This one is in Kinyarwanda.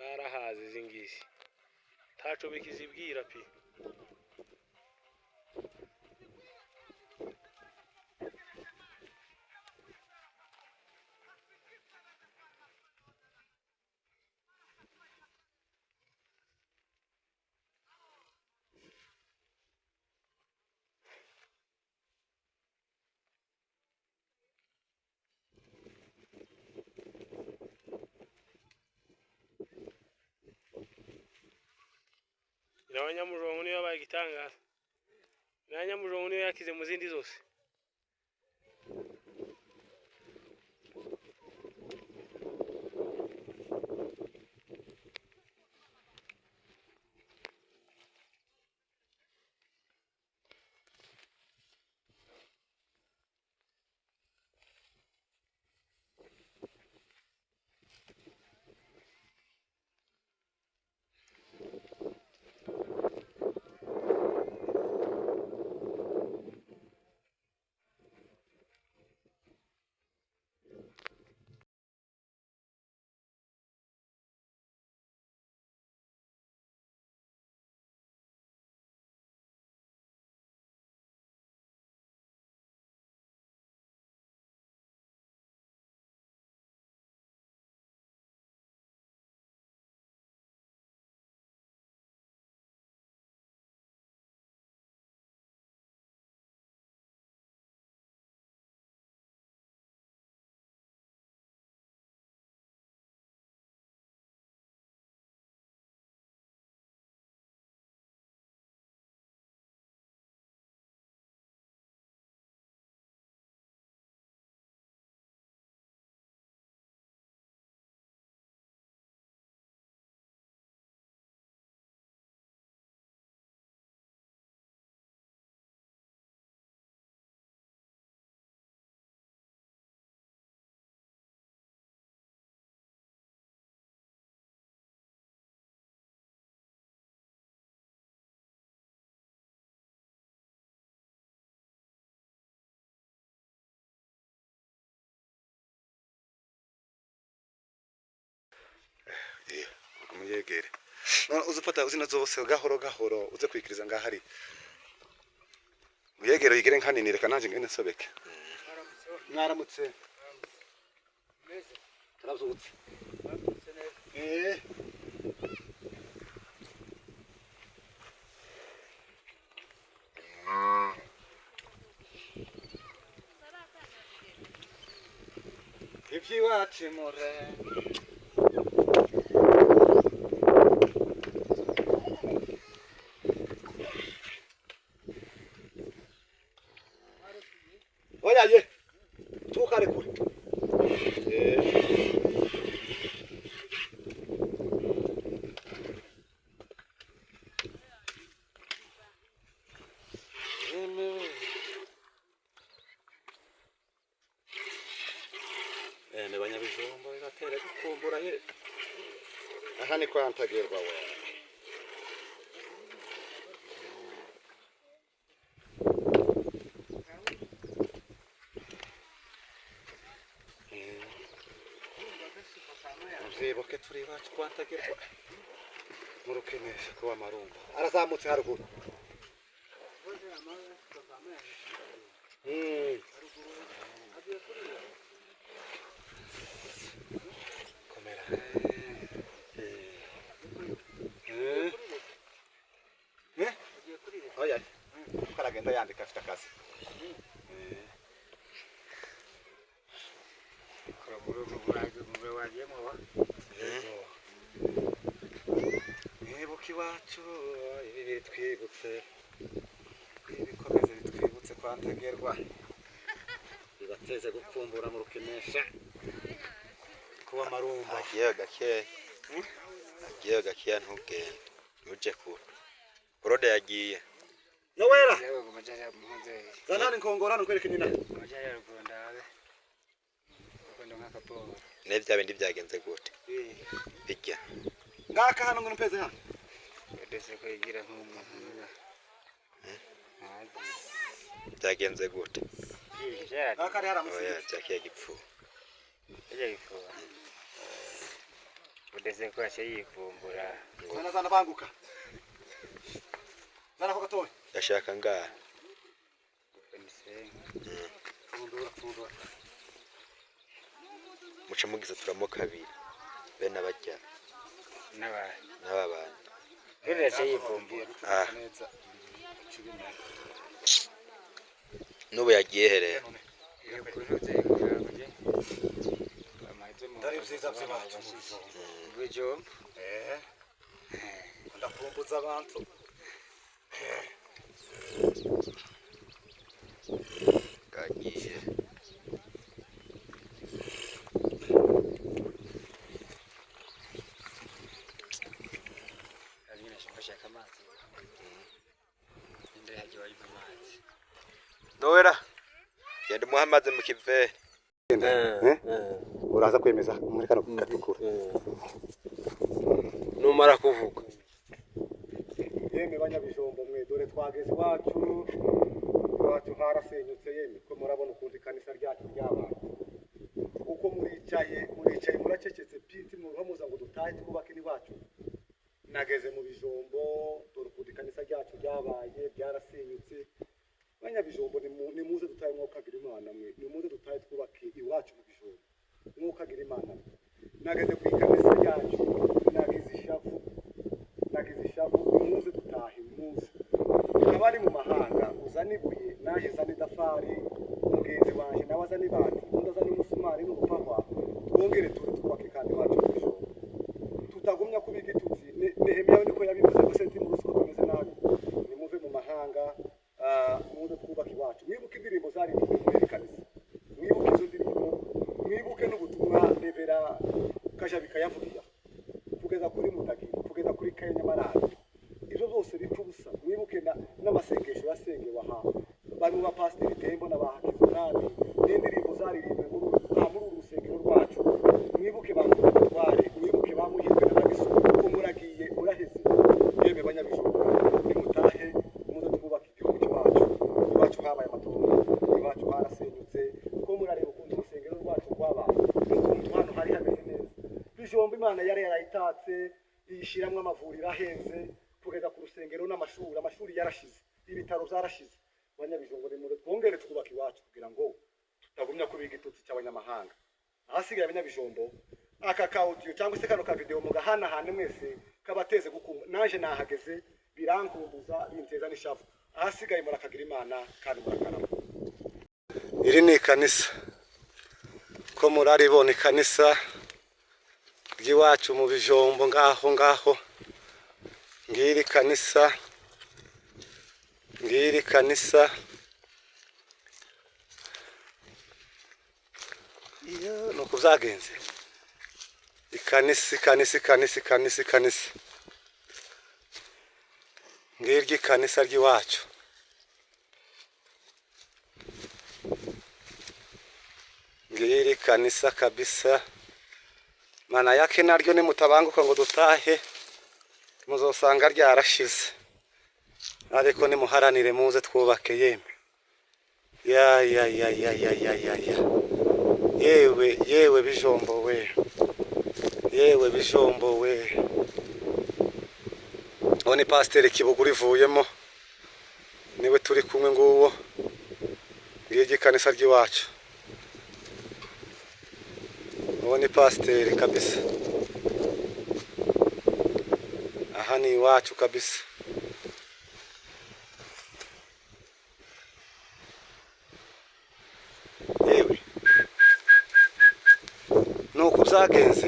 barahaze zingisi taco bikizibwira pi Abanyamurongo niyo bagitangaza abanyamurongo niyo yakize mu zindi zose umuyegere uzufata uzina zose gahoro gahoro uze kwikiriza ngahari muyegere yigere nkanini reka nanje ngene nsobeke mwaramutse tarabuzutse Ivyiwacu more oya ye tukare kure ne banyabijombo gatera kukumbura ye aha ni kwantagerwa we Mzibuke turi bacu kwantagerwa murukenesha kuba marumba arazamutse haruguru komera oya karagenda yandika afite akazi iwacu ibi twibutse ibikomeze bitwibutse kwantagerwa bibateze gukumbura mu rukenesha kuba marumba agiye gakiya ntugende uje kure urode yagiye nowera zanani nkongora nkwereke nyina nevya bindi byagenze gute bijya ngaka hano ngo mpeze hano ndetse ko yigira nk'umuntu byagenze gute ngaka ari haramutse oya cyakiya gipfu ije gipfu udeze ko ace yivumbura zana banguka zana ko gatoya yashaka ngaha fundura muca mugize turamo kabiri bene abajya n'ababana rero ace yivumbura n'ubu yagiye herera Dari vyiza vyacu bijombo ndapumbuza abantu kagiye abina shaka amazi inde haje wayipa amazi Noera genda Muhammad mu kive uraza kwemeza muri kano gatukura numara kuvuga yeme banyabijombo mwe dore twageze iwacu harasenyutse yeme ko murabona ukundi kanisa ryacu ryabaye uko muricaye muracecetse piti muhamuza ngo dutahe twubake iwacu nageze mu bijombo dore ukundi kanisa ryacu ryabaye byarasenyutse banyabijombo ni muze dutahe mwuka agira imana mwe ni muze dutahe twubake iwacu mu bijombo mwuka agira imana nageze ku kanisa ryacu nagize ishavu muze dutahe muze abari mu mahanga uzana ibuye naje zana idafari mugenzi wanje nawe azana ibati undi azana umusumari n'urupahwa twongere twubake kandi iwacu mu bijombo tutagumya kuba igitutsi Nehemiya niko yabivuze ngo senti mu rusuko tumeze nabi ni muve mu mahanga muze twubake iwacu mwibuke indirimbo zari muri kanisa mwibuke izo ndirimbo mwibuke n'ubutumwa Revera Kajabika yavugiye kugeza kuri Mutagiri kugeza kuri Kanyamarari ibyo byose bipfubusa mwibuke n'amasengesho yasengewe aha bari mu bapasiteri Tembo n'abahakizunani n'indirimbo zaririmbwe muri urusengero rwacu mwibuke bamutware mwibuke bamuhirwe n'abagiso ko muragiye muraheze yeme banyabijombo ni mutahe muze twubaka igihugu cyacu habaye amatora iwacu harasenyutse ko murareba ukuntu urusengero rwacu rwabaye n'ukuntu hano hari hameze neza bijombo Imana yari yarayitatse yishiramwe amavuriro ahenze kugeza ku rusengero amashuri yarashize ibitaro byarashize banyabijombo ni muze twongere twubaka iwacu kugira ngo tutagumya kuba igitutsi cy'abanyamahanga ahasigaye abanyabijombo aka audio cyangwa se kano ka video mugahanahane mwese kabateze gukumva naje nahageze birankumbuza binteza n'ishavu ahasigaye murakagira imana kandi murakarama iri ni kanisa ko muraribona ikanisa ry'iwacu mu bijombo ngaho ngiri kanisa iyo nuko byagenze ikanisa ngiryo kanisa ry'iwacu ngiri kanisa kabisa mana yake naryo nimutabanguka ngo dutahe muzosanga ryarashize ariko nimuharanire muze twubake yeme yewe bijombo we oni pasiteri Kibuguri vuyemo niwe turi kumwe nguwo ngiryo kanisa ry'iwacu oni pasiteri kabisa aha ni iwacu kabisa yewe nuko byagenze